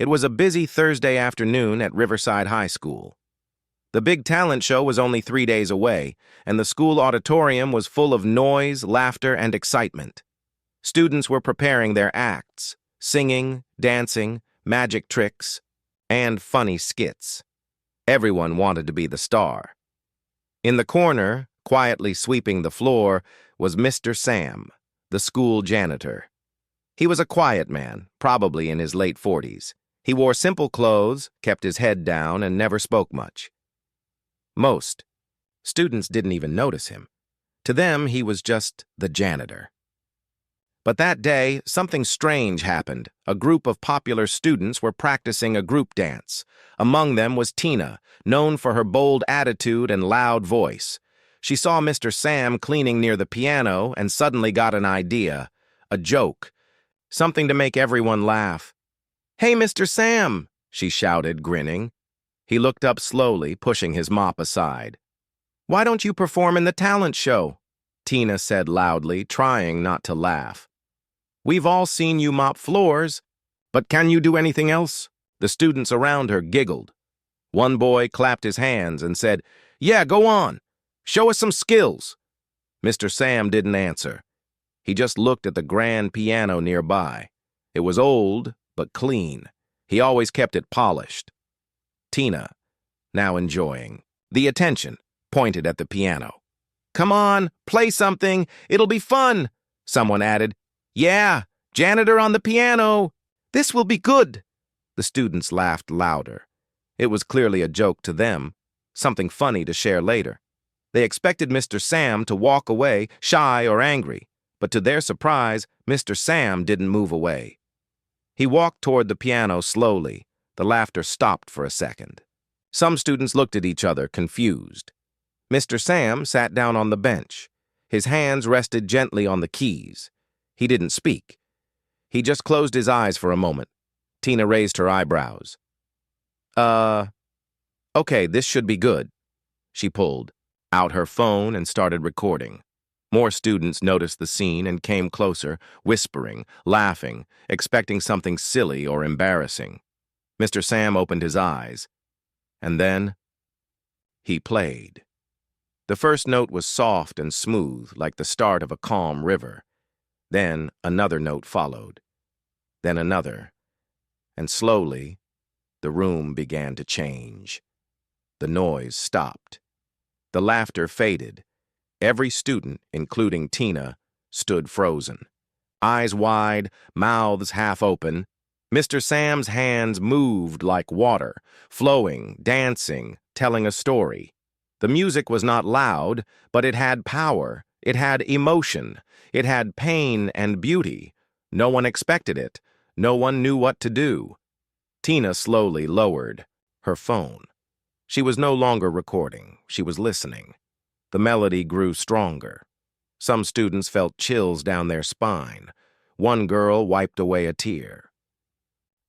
It was a busy Thursday afternoon at Riverside High School. The big talent show was only 3 days away, and the school auditorium was full of noise, laughter, and excitement. Students were preparing their acts, singing, dancing, magic tricks, and funny skits. Everyone wanted to be the star. In the corner, quietly sweeping the floor, was Mr. Sam, the school janitor. He was a quiet man, probably in his late 40s. He wore simple clothes, kept his head down, and never spoke much. Most students didn't even notice him. To them, he was just the janitor. But that day, something strange happened. A group of popular students were practicing a group dance. Among them was Tina, known for her bold attitude and loud voice. She saw Mr. Sam cleaning near the piano and suddenly got an idea, a joke, something to make everyone laugh. "Hey, Mr. Sam!" she shouted, grinning. He looked up slowly, pushing his mop aside. "Why don't you perform in the talent show?" Tina said loudly, trying not to laugh. "We've all seen you mop floors, but can you do anything else?" The students around her giggled. One boy clapped his hands and said, "Yeah, go on. Show us some skills." Mr. Sam didn't answer. He just looked at the grand piano nearby. It was old, but clean. He always kept it polished. Tina, now enjoying the attention, pointed at the piano. "Come on, play something. It'll be fun," someone added. "Yeah, janitor on the piano. This will be good." The students laughed louder. It was clearly a joke to them, something funny to share later. They expected Mr. Sam to walk away, shy or angry, but to their surprise, Mr. Sam didn't move away. He walked toward the piano slowly. The laughter stopped for a second. Some students looked at each other, confused. Mr. Sam sat down on the bench. His hands rested gently on the keys. He didn't speak. He just closed his eyes for a moment. Tina raised her eyebrows. Okay, this should be good." She pulled out her phone and started recording. More students noticed the scene and came closer, whispering, laughing, expecting something silly or embarrassing. Mr. Sam opened his eyes, and then he played. The first note was soft and smooth, like the start of a calm river. Then another note followed. Then another. And slowly, the room began to change. The noise stopped. The laughter faded. Every student, including Tina, stood frozen. Eyes wide, mouths half open. Mr. Sam's hands moved like water, flowing, dancing, telling a story. The music was not loud, but it had power. It had emotion. It had pain and beauty. No one expected it. No one knew what to do. Tina slowly lowered her phone. She was no longer recording. She was listening. The melody grew stronger. Some students felt chills down their spine. One girl wiped away a tear.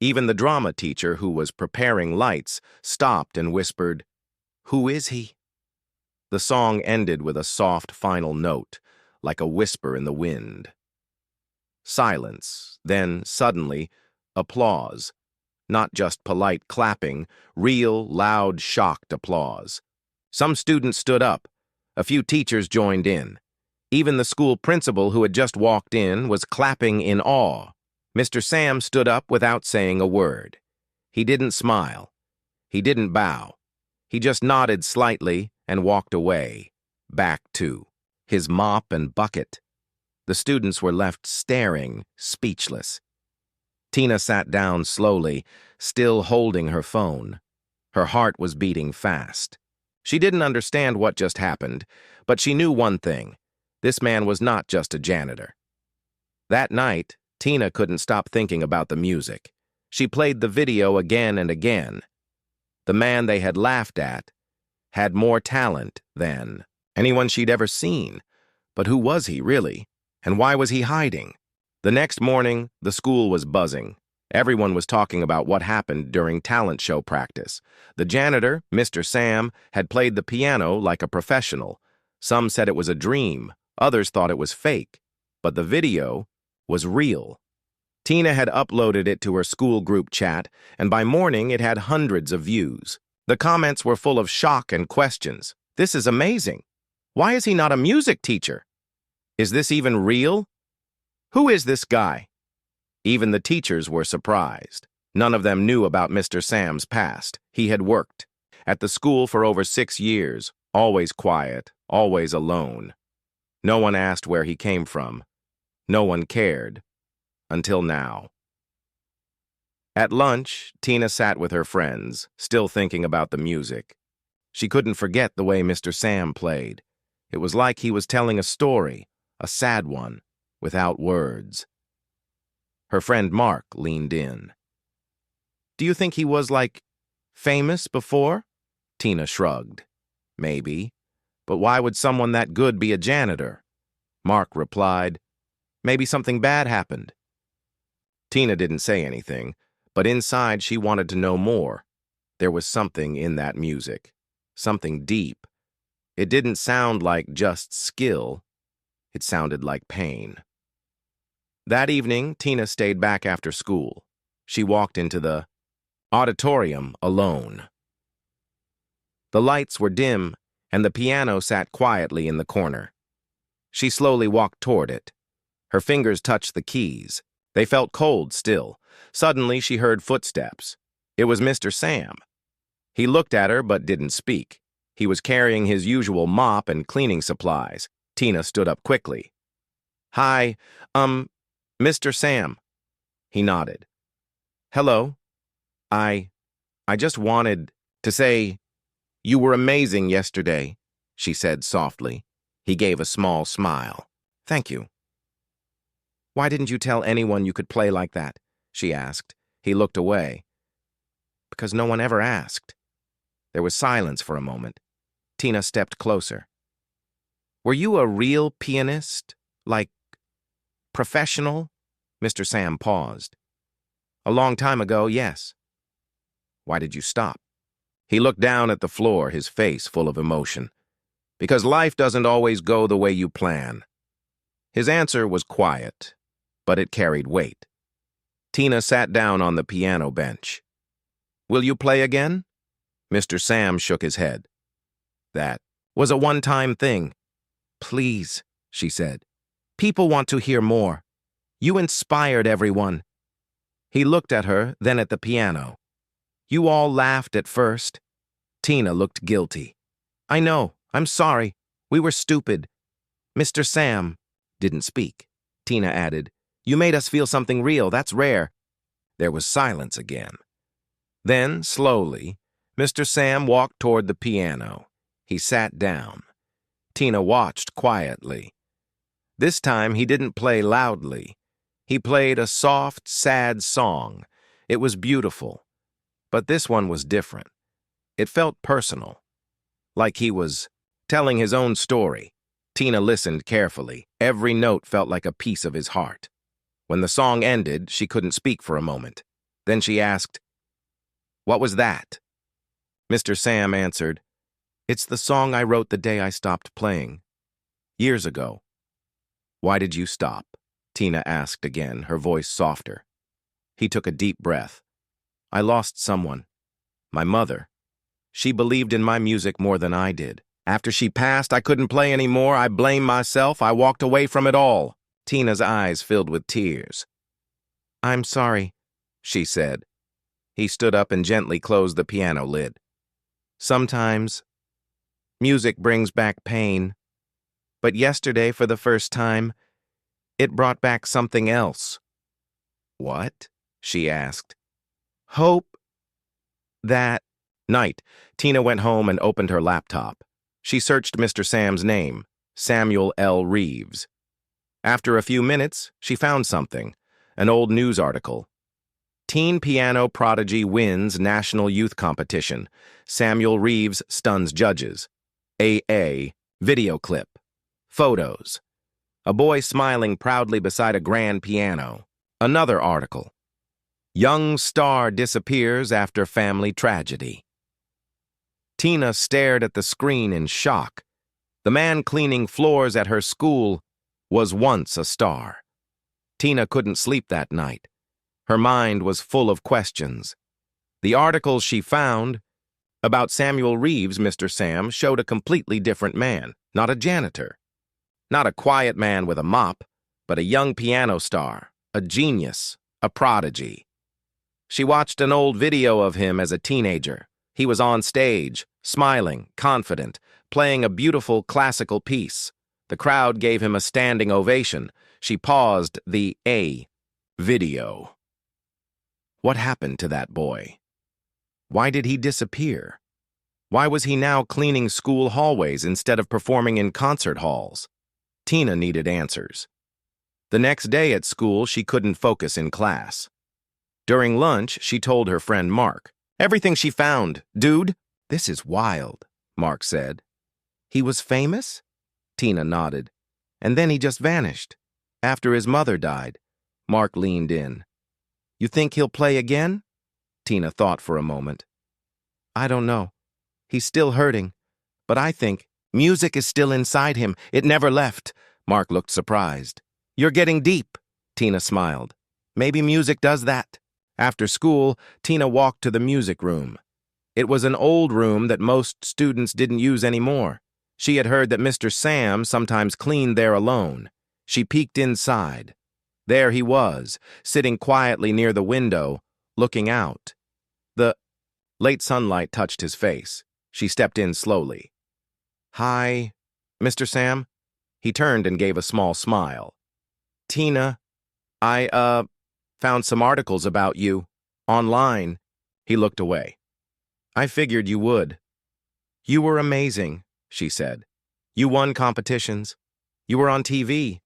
Even the drama teacher, who was preparing lights, stopped and whispered, "Who is he?" The song ended with a soft final note, like a whisper in the wind. Silence, then, suddenly, applause. Not just polite clapping, real, loud, shocked applause. Some students stood up. A few teachers joined in. Even the school principal, who had just walked in, was clapping in awe. Mr. Sam stood up without saying a word. He didn't smile. He didn't bow. He just nodded slightly and walked away, back to his mop and bucket. The students were left staring, speechless. Tina sat down slowly, still holding her phone. Her heart was beating fast. She didn't understand what just happened, but she knew one thing. This man was not just a janitor. That night, Tina couldn't stop thinking about the music. She played the video again and again. The man they had laughed at had more talent than anyone she'd ever seen. But who was he, really? And why was he hiding? The next morning, the school was buzzing. Everyone was talking about what happened during talent show practice. The janitor, Mr. Sam, had played the piano like a professional. Some said it was a dream. Others thought it was fake. But the video was real. Tina had uploaded it to her school group chat, and by morning it had hundreds of views. The comments were full of shock and questions. This is amazing. Why is he not a music teacher? Is this even real? Who is this guy? Even the teachers were surprised. None of them knew about Mr. Sam's past. He had worked at the school for over 6 years, always quiet, always alone. No one asked where he came from. No one cared. Until now. At lunch, Tina sat with her friends, still thinking about the music. She couldn't forget the way Mr. Sam played. It was like he was telling a story, a sad one, without words. Her friend Mark leaned in. Do you think he was, famous before? Tina shrugged. Maybe. But why would someone that good be a janitor? Mark replied, maybe something bad happened. Tina didn't say anything, but inside she wanted to know more. There was something in that music, something deep. It didn't sound like just skill. It sounded like pain. That evening, Tina stayed back after school. She walked into the auditorium alone. The lights were dim, and the piano sat quietly in the corner. She slowly walked toward it. Her fingers touched the keys. They felt cold still. Suddenly, she heard footsteps. It was Mr. Sam. He looked at her but didn't speak. He was carrying his usual mop and cleaning supplies. Tina stood up quickly. Hi, Mr. Sam. He nodded. Hello. I just wanted to say you were amazing yesterday, she said softly. He gave a small smile. Thank you. Why didn't you tell anyone you could play like that? She asked. He looked away. Because no one ever asked. There was silence for a moment. Tina stepped closer. Were you a real pianist? Professional? Mr. Sam paused. A long time ago, yes. Why did you stop? He looked down at the floor, his face full of emotion. Because life doesn't always go the way you plan. His answer was quiet, but it carried weight. Tina sat down on the piano bench. Will you play again? Mr. Sam shook his head. That was a one-time thing. Please, she said. People want to hear more. You inspired everyone. He looked at her, then at the piano. You all laughed at first. Tina looked guilty. I know, I'm sorry. We were stupid. Mr. Sam didn't speak. Tina added, You made us feel something real, that's rare. There was silence again. Then, slowly, Mr. Sam walked toward the piano. He sat down. Tina watched quietly. This time he didn't play loudly. He played a soft, sad song. It was beautiful. But this one was different. It felt personal. Like he was telling his own story. Tina listened carefully. Every note felt like a piece of his heart. When the song ended, she couldn't speak for a moment. Then she asked, What was that? Mr. Sam answered, It's the song I wrote the day I stopped playing. Years ago. Why did you stop? Tina asked again, her voice softer. He took a deep breath. I lost someone. My mother. She believed in my music more than I did. After she passed, I couldn't play anymore. I blamed myself. I walked away from it all. Tina's eyes filled with tears. I'm sorry, she said. He stood up and gently closed the piano lid. Sometimes, music brings back pain. But yesterday, for the first time, it brought back something else. What? She asked. Hope. That night, Tina went home and opened her laptop. She searched Mr. Sam's name, Samuel L. Reeves. After a few minutes, she found something, an old news article. Teen piano prodigy wins National Youth Competition. Samuel Reeves stuns judges. A. Video clip. Photos. A boy smiling proudly beside a grand piano. Another article. Young star disappears after family tragedy. Tina stared at the screen in shock. The man cleaning floors at her school was once a star. Tina couldn't sleep that night. Her mind was full of questions. The articles she found about Samuel Reeves, Mr. Sam, showed a completely different man, not a janitor. Not a quiet man with a mop, but a young piano star, a genius, a prodigy. She watched an old video of him as a teenager. He was on stage, smiling, confident, playing a beautiful classical piece. The crowd gave him a standing ovation. She paused the video. What happened to that boy? Why did he disappear? Why was he now cleaning school hallways instead of performing in concert halls? Tina needed answers. The next day at school, she couldn't focus in class. During lunch, she told her friend Mark, "Everything she found, dude." "This is wild," Mark said. "He was famous?" Tina nodded. "And then he just vanished. After his mother died." Mark leaned in. "You think he'll play again?" Tina thought for a moment. "I don't know. He's still hurting. But I think music is still inside him. It never left." Mark looked surprised. "You're getting deep," Tina smiled. "Maybe music does that." After school, Tina walked to the music room. It was an old room that most students didn't use anymore. She had heard that Mr. Sam sometimes cleaned there alone. She peeked inside. There he was, sitting quietly near the window, looking out. The late sunlight touched his face. She stepped in slowly. "Hi, Mr. Sam?" He turned and gave a small smile. "Tina, I found some articles about you. Online." He looked away. "I figured you would." "You were amazing," she said. "You won competitions. You were on TV."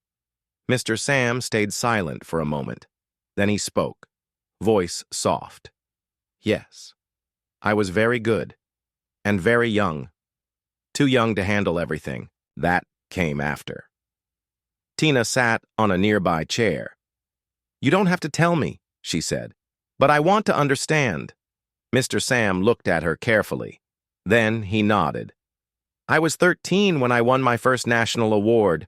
Mr. Sam stayed silent for a moment. Then he spoke, voice soft. "Yes, I was very good. And very young. Too young to handle everything. That came after." Tina sat on a nearby chair. "You don't have to tell me," she said, "but I want to understand." Mr. Sam looked at her carefully. Then he nodded. "I was 13 when I won my first national award.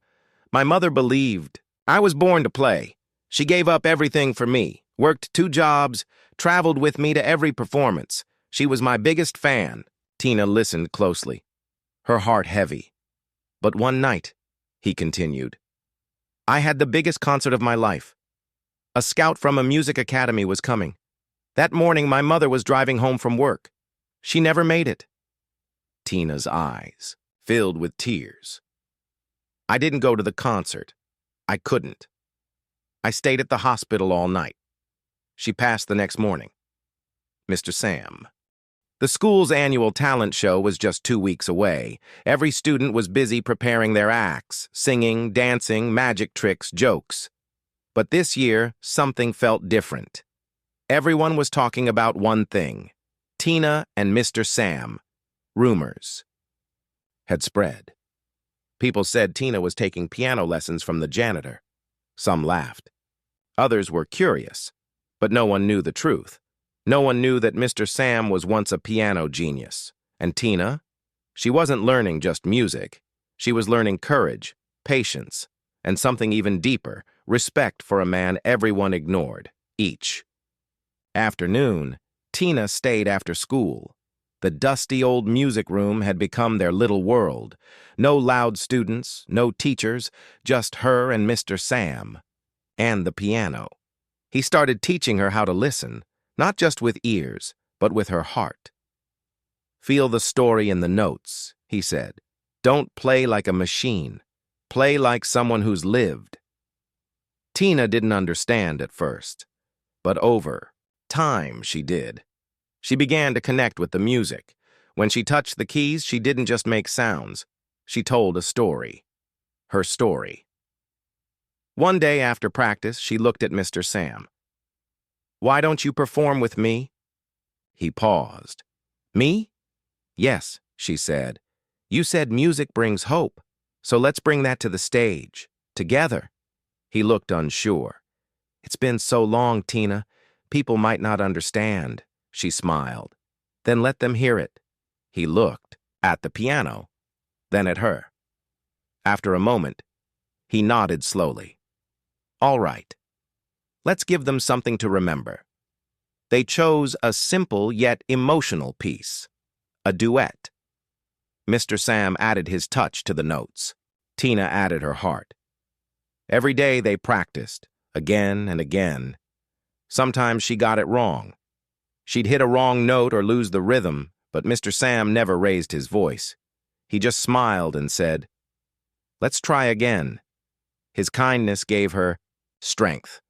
My mother believed I was born to play. She gave up everything for me, worked 2 jobs, traveled with me to every performance. She was my biggest fan." Tina listened closely, her heart heavy. "But one night," he continued, "I had the biggest concert of my life. A scout from a music academy was coming. That morning, my mother was driving home from work. She never made it." Tina's eyes filled with tears. "I didn't go to the concert. I couldn't. I stayed at the hospital all night. She passed the next morning." Mr. Sam. The school's annual talent show was just 2 weeks away. Every student was busy preparing their acts, singing, dancing, magic tricks, jokes. But this year, something felt different. Everyone was talking about one thing: Tina and Mr. Sam. Rumors had spread. People said Tina was taking piano lessons from the janitor. Some laughed. Others were curious, but no one knew the truth. No one knew that Mr. Sam was once a piano genius. And Tina? She wasn't learning just music. She was learning courage, patience, and something even deeper, respect for a man everyone ignored, each. Afternoon, Tina stayed after school. The dusty old music room had become their little world. No loud students, no teachers, just her and Mr. Sam. And the piano. He started teaching her how to listen, not just with ears, but with her heart. "Feel the story in the notes," he said. "Don't play like a machine. Play like someone who's lived." Tina didn't understand at first, but over time she did. She began to connect with the music. When she touched the keys, she didn't just make sounds. She told a story. Her story. One day after practice, she looked at Mr. Sam. "Why don't you perform with me?" He paused. "Me?" "Yes," she said. "You said music brings hope, so let's bring that to the stage, together." He looked unsure. "It's been so long, Tina. People might not understand." She smiled. "Then let them hear it." He looked at the piano, then at her. After a moment, he nodded slowly. "All right." Let's give them something to remember. They chose a simple yet emotional piece, a duet. Mr. Sam added his touch to the notes. Tina added her heart. Every day they practiced, again and again. Sometimes she got it wrong. She'd hit a wrong note or lose the rhythm, but Mr. Sam never raised his voice. He just smiled and said, "Let's try again." His kindness gave her strength.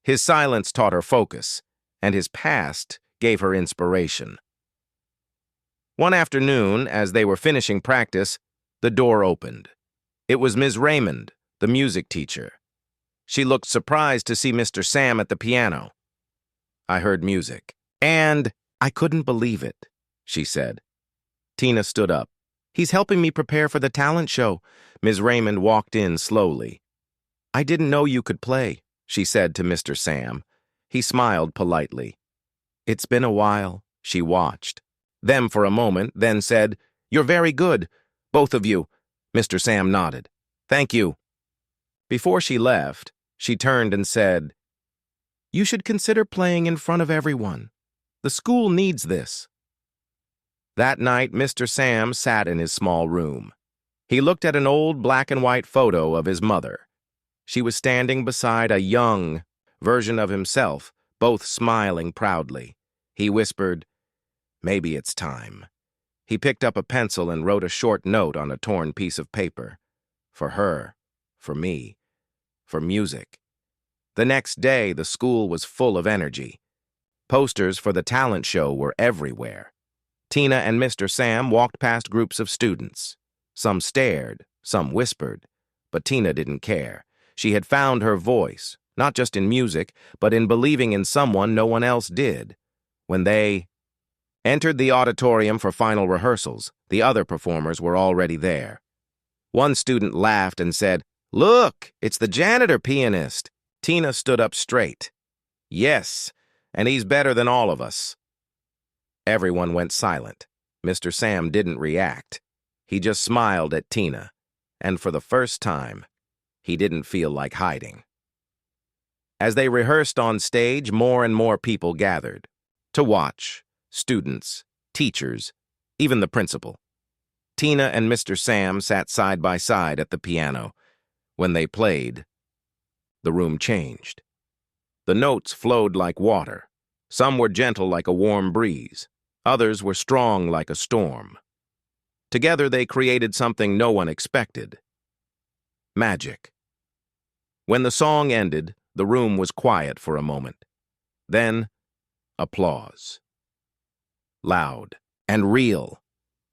His silence taught her focus, and his past gave her inspiration. One afternoon, as they were finishing practice, the door opened. It was Ms. Raymond, the music teacher. She looked surprised to see Mr. Sam at the piano. "I heard music, and I couldn't believe it," she said. Tina stood up. "He's helping me prepare for the talent show." Ms. Raymond walked in slowly. "I didn't know you could play," she said to Mr. Sam. He smiled politely. "It's been a while." She watched them for a moment, then said, "You're very good, both of you." Mr. Sam nodded. "Thank you." Before she left, she turned and said, "You should consider playing in front of everyone. The school needs this." That night, Mr. Sam sat in his small room. He looked at an old black-and-white photo of his mother. She was standing beside a young version of himself, both smiling proudly. He whispered, "Maybe it's time." He picked up a pencil and wrote a short note on a torn piece of paper. For her, for me, for music. The next day, the school was full of energy. Posters for the talent show were everywhere. Tina and Mr. Sam walked past groups of students. Some stared, some whispered, but Tina didn't care. She had found her voice, not just in music, but in believing in someone no one else did. When they entered the auditorium for final rehearsals, the other performers were already there. One student laughed and said, "Look, it's the janitor pianist." Tina stood up straight. "Yes, and he's better than all of us." Everyone went silent. Mr. Sam didn't react. He just smiled at Tina, and for the first time, he didn't feel like hiding. As they rehearsed on stage, more and more people gathered to watch. Students, teachers, even the principal. Tina and Mr. Sam sat side by side at the piano. When they played, the room changed. The notes flowed like water. Some were gentle like a warm breeze. Others were strong like a storm. Together they created something no one expected. Magic. When the song ended, the room was quiet for a moment. Then, applause. Loud and real.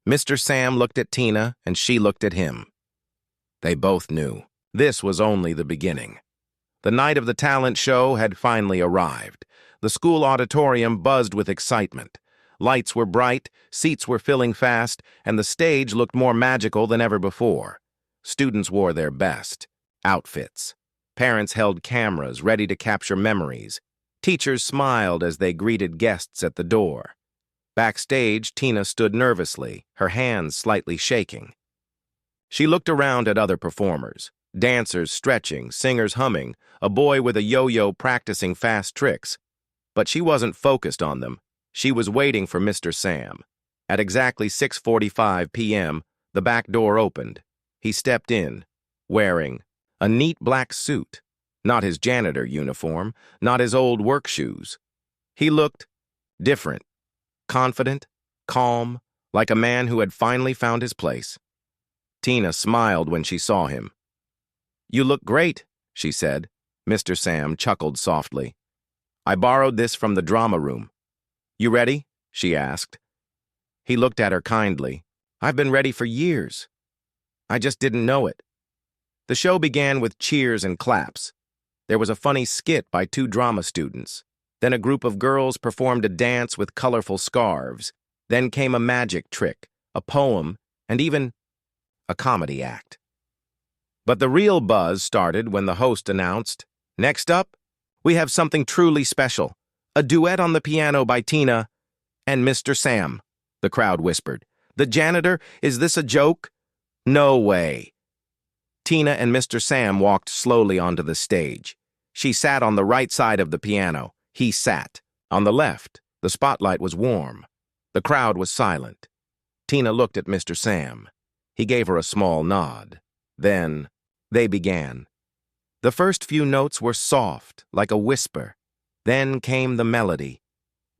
Mr. Sam looked at Tina and she looked at him. They both knew this was only the beginning. The night of the talent show had finally arrived. The school auditorium buzzed with excitement. Lights were bright, seats were filling fast, and the stage looked more magical than ever before. Students wore their best outfits. Parents held cameras ready to capture memories. Teachers smiled as they greeted guests at the door. Backstage, Tina stood nervously, her hands slightly shaking. She looked around at other performers, dancers stretching, singers humming, a boy with a yo-yo practicing fast tricks. But she wasn't focused on them. She was waiting for Mr. Sam. At exactly 6:45 p.m., the back door opened. He stepped in, wearing a neat black suit, not his janitor uniform, not his old work shoes. He looked different, confident, calm, like a man who had finally found his place. Tina smiled when she saw him. "You look great," she said. Mr. Sam chuckled softly. "I borrowed this from the drama room." "You ready?" she asked. He looked at her kindly. "I've been ready for years. I just didn't know it." The show began with cheers and claps. There was a funny skit by 2 drama students. Then a group of girls performed a dance with colorful scarves. Then came a magic trick, a poem, and even a comedy act. But the real buzz started when the host announced, "Next up, we have something truly special. A duet on the piano by Tina and Mr. Sam." The crowd whispered. "The janitor? Is this a joke?" "No way." Tina and Mr. Sam walked slowly onto the stage. She sat on the right side of the piano. He sat on the left. The spotlight was warm. The crowd was silent. Tina looked at Mr. Sam. He gave her a small nod. Then they began. The first few notes were soft, like a whisper. Then came the melody,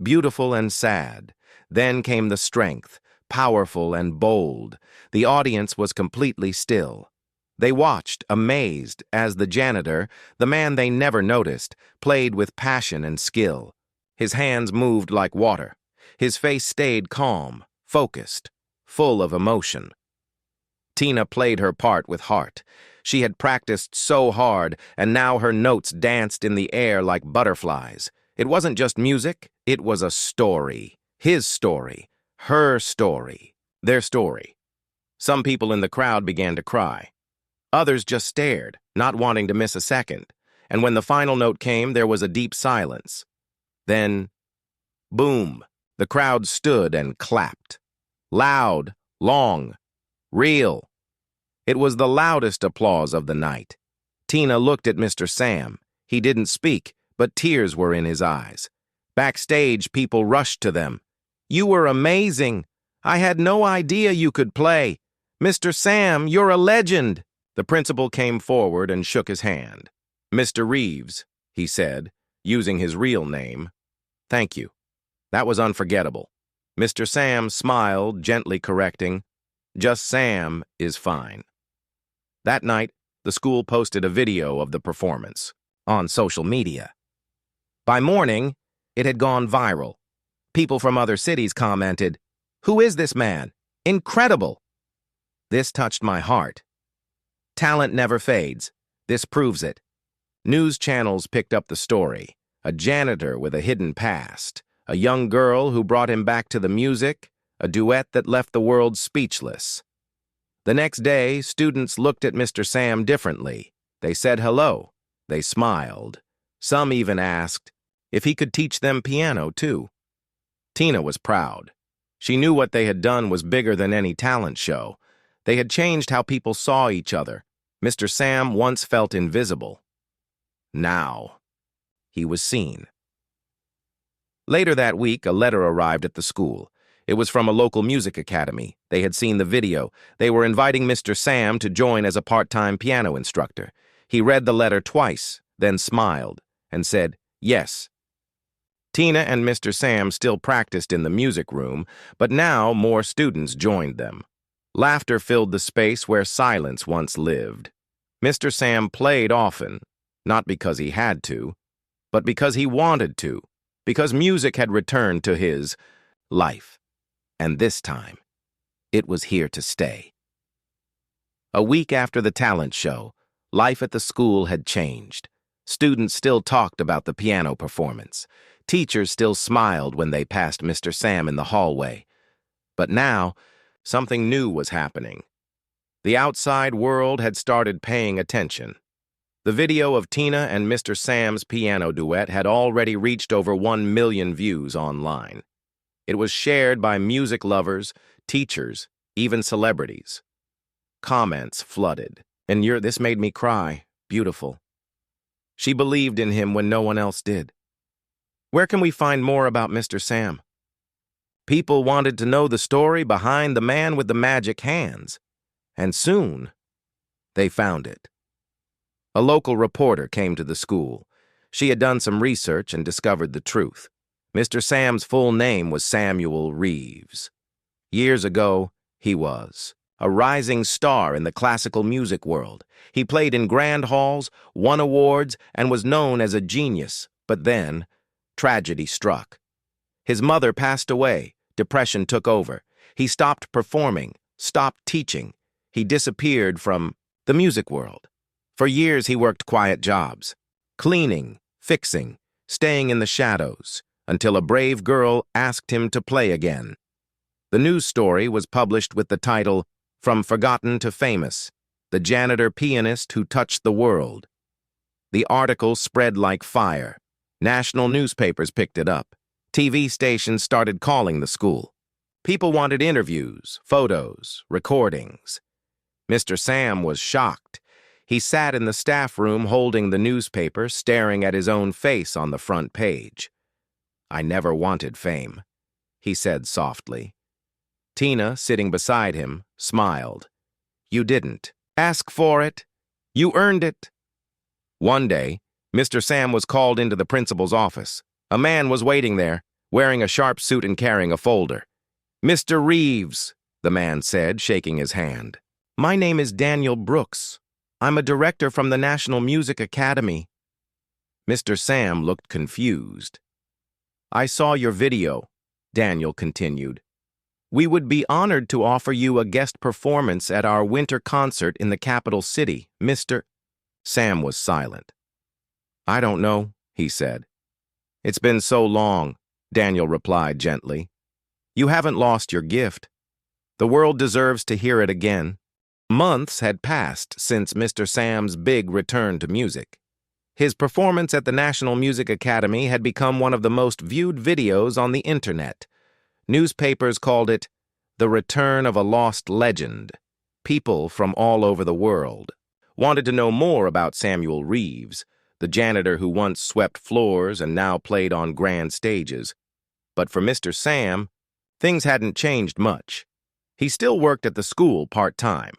beautiful and sad. Then came the strength, powerful and bold. The audience was completely still. They watched, amazed, as the janitor, the man they never noticed, played with passion and skill. His hands moved like water. His face stayed calm, focused, full of emotion. Tina played her part with heart. She had practiced so hard, and now her notes danced in the air like butterflies. It wasn't just music, it was a story. His story, her story, their story. Some people in the crowd began to cry. Others just stared, not wanting to miss a second. And when the final note came, there was a deep silence. Then, boom, the crowd stood and clapped. Loud, long, real. It was the loudest applause of the night. Tina looked at Mr. Sam. He didn't speak, but tears were in his eyes. Backstage, people rushed to them. "You were amazing. I had no idea you could play. Mr. Sam, you're a legend." The principal came forward and shook his hand. "Mr. Reeves," he said, using his real name, "thank you. That was unforgettable." Mr. Sam smiled, gently correcting, "Just Sam is fine." That night, the school posted a video of the performance on social media. By morning, it had gone viral. People from other cities commented, "Who is this man? Incredible!" This touched my heart. Talent never fades. This proves it. News channels picked up the story. A janitor with a hidden past. A young girl who brought him back to the music. A duet that left the world speechless. The next day, students looked at Mr. Sam differently. They said hello. They smiled. Some even asked if he could teach them piano, too. Tina was proud. She knew what they had done was bigger than any talent show. They had changed how people saw each other. Mr. Sam once felt invisible. Now, he was seen. Later that week, a letter arrived at the school. It was from a local music academy. They had seen the video. They were inviting Mr. Sam to join as a part-time piano instructor. He read the letter twice, then smiled, and said, "Yes." Tina and Mr. Sam still practiced in the music room, but now more students joined them. Laughter filled the space where silence once lived. Mr. Sam played often, not because he had to, but because he wanted to, because music had returned to his life. And this time, it was here to stay. A week after the talent show, life at the school had changed. Students still talked about the piano performance. Teachers still smiled when they passed Mr. Sam in the hallway. But now, something new was happening. The outside world had started paying attention. The video of Tina and Mr. Sam's piano duet had already reached over 1 million views online. It was shared by music lovers, teachers, even celebrities. Comments flooded. "And this made me cry. Beautiful." She believed in him when no one else did. Where can we find more about Mr. Sam? People wanted to know the story behind the man with the magic hands. And soon, they found it. A local reporter came to the school. She had done some research and discovered the truth. Mr. Sam's full name was Samuel Reeves. Years ago, he was a rising star in the classical music world. He played in grand halls, won awards, and was known as a genius. But then, tragedy struck. His mother passed away. Depression took over. He stopped performing, stopped teaching. He disappeared from the music world. For years, he worked quiet jobs, cleaning, fixing, staying in the shadows, until a brave girl asked him to play again. The news story was published with the title, "From Forgotten to Famous, the Janitor Pianist Who Touched the World." The article spread like fire. National newspapers picked it up. TV stations started calling the school. People wanted interviews, photos, recordings. Mr. Sam was shocked. He sat in the staff room holding the newspaper, staring at his own face on the front page. "I never wanted fame," he said softly. Tina, sitting beside him, smiled. "You didn't ask for it. You earned it." One day, Mr. Sam was called into the principal's office. A man was waiting there, wearing a sharp suit and carrying a folder. "Mr. Reeves," the man said, shaking his hand. "My name is Daniel Brooks. I'm a director from the National Music Academy." Mr. Sam looked confused. "I saw your video," Daniel continued. "We would be honored to offer you a guest performance at our winter concert in the capital city, Mr. Sam was silent. "I don't know," he said. "It's been so long," Daniel replied gently. "You haven't lost your gift. The world deserves to hear it again." Months had passed since Mr. Sam's big return to music. His performance at the National Music Academy had become one of the most viewed videos on the internet. Newspapers called it the return of a lost legend. People from all over the world wanted to know more about Samuel Reeves, the janitor who once swept floors and now played on grand stages. But for Mr. Sam, things hadn't changed much. He still worked at the school part-time.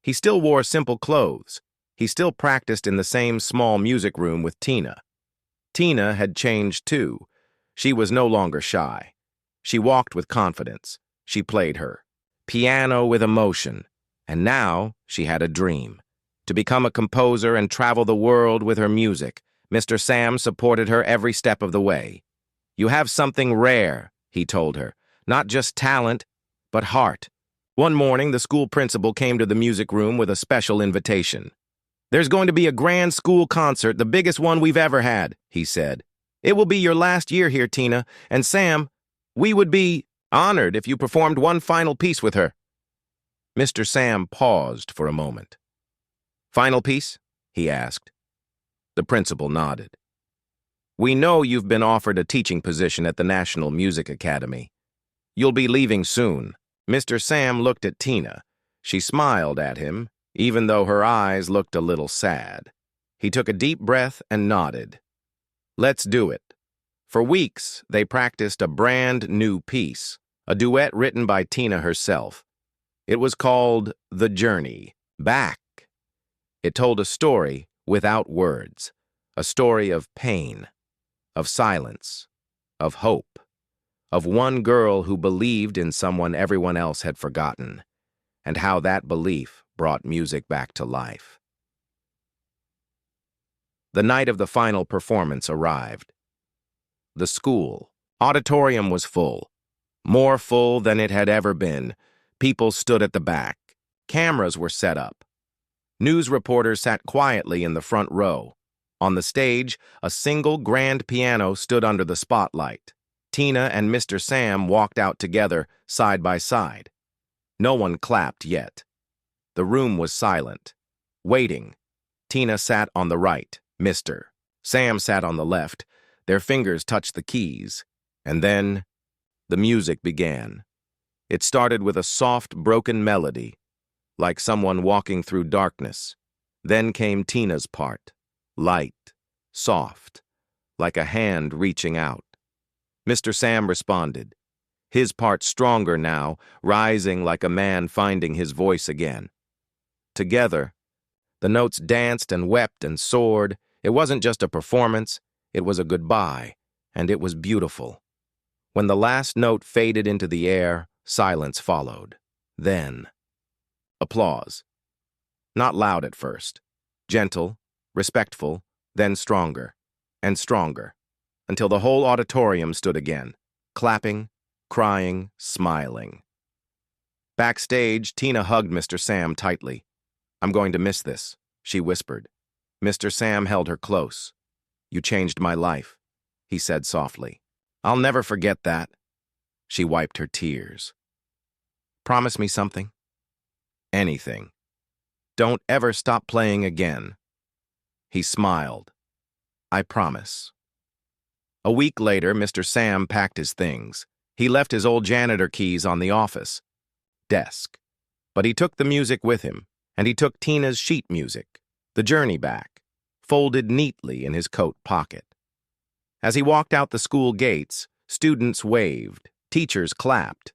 He still wore simple clothes. He still practiced in the same small music room with Tina. Tina had changed too. She was no longer shy. She walked with confidence. She played her piano with emotion. And now she had a dream: to become a composer and travel the world with her music. Mr. Sam supported her every step of the way. "You have something rare," he told her. "Not just talent, but heart." One morning, the school principal came to the music room with a special invitation. "There's going to be a grand school concert, the biggest one we've ever had," he said. "It will be your last year here, Tina, and Sam, we would be honored if you performed one final piece with her." Mr. Sam paused for a moment. "Final piece?" he asked. The principal nodded. "We know you've been offered a teaching position at the National Music Academy. You'll be leaving soon." Mr. Sam looked at Tina. She smiled at him, even though her eyes looked a little sad. He took a deep breath and nodded. "Let's do it." For weeks, they practiced a brand new piece, a duet written by Tina herself. It was called The Journey Back. It told a story without words, a story of pain, of silence, of hope, of one girl who believed in someone everyone else had forgotten, and how that belief brought music back to life. The night of the final performance arrived. The school auditorium was full, more full than it had ever been. People stood at the back. Cameras were set up. News reporters sat quietly in the front row. On the stage, a single grand piano stood under the spotlight. Tina and Mr. Sam walked out together, side by side. No one clapped yet. The room was silent, waiting. Tina sat on the right, Mr. Sam sat on the left. Their fingers touched the keys. And then, the music began. It started with a soft, broken melody, like someone walking through darkness. Then came Tina's part, light, soft, like a hand reaching out. Mr. Sam responded, his part stronger now, rising like a man finding his voice again. Together, the notes danced and wept and soared. It wasn't just a performance, it was a goodbye, and it was beautiful. When the last note faded into the air, silence followed. Then, applause. Not loud at first. Gentle, respectful, then stronger, and stronger, until the whole auditorium stood again, clapping, crying, smiling. Backstage, Tina hugged Mr. Sam tightly. "I'm going to miss this," she whispered. Mr. Sam held her close. "You changed my life," he said softly. "I'll never forget that." She wiped her tears. "Promise me something?" "Anything. Don't ever stop playing again." He smiled. "I promise." A week later, Mr. Sam packed his things. He left his old janitor keys on the office desk. But he took the music with him, and he took Tina's sheet music, the journey back, folded neatly in his coat pocket. As he walked out the school gates, students waved, teachers clapped.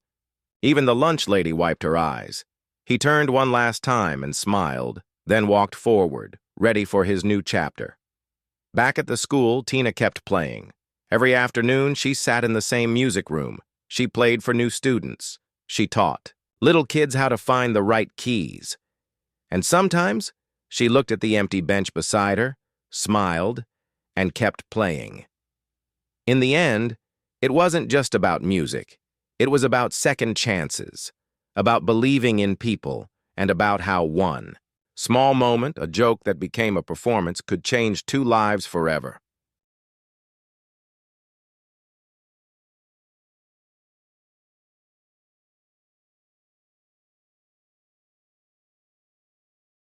Even the lunch lady wiped her eyes. He turned one last time and smiled, then walked forward, ready for his new chapter. Back at the school, Tina kept playing. Every afternoon, she sat in the same music room. She played for new students. She taught little kids how to find the right keys. And sometimes, she looked at the empty bench beside her, smiled, and kept playing. In the end, it wasn't just about music. It was about second chances, about believing in people, and about how one small moment, a joke that became a performance, could change two lives forever.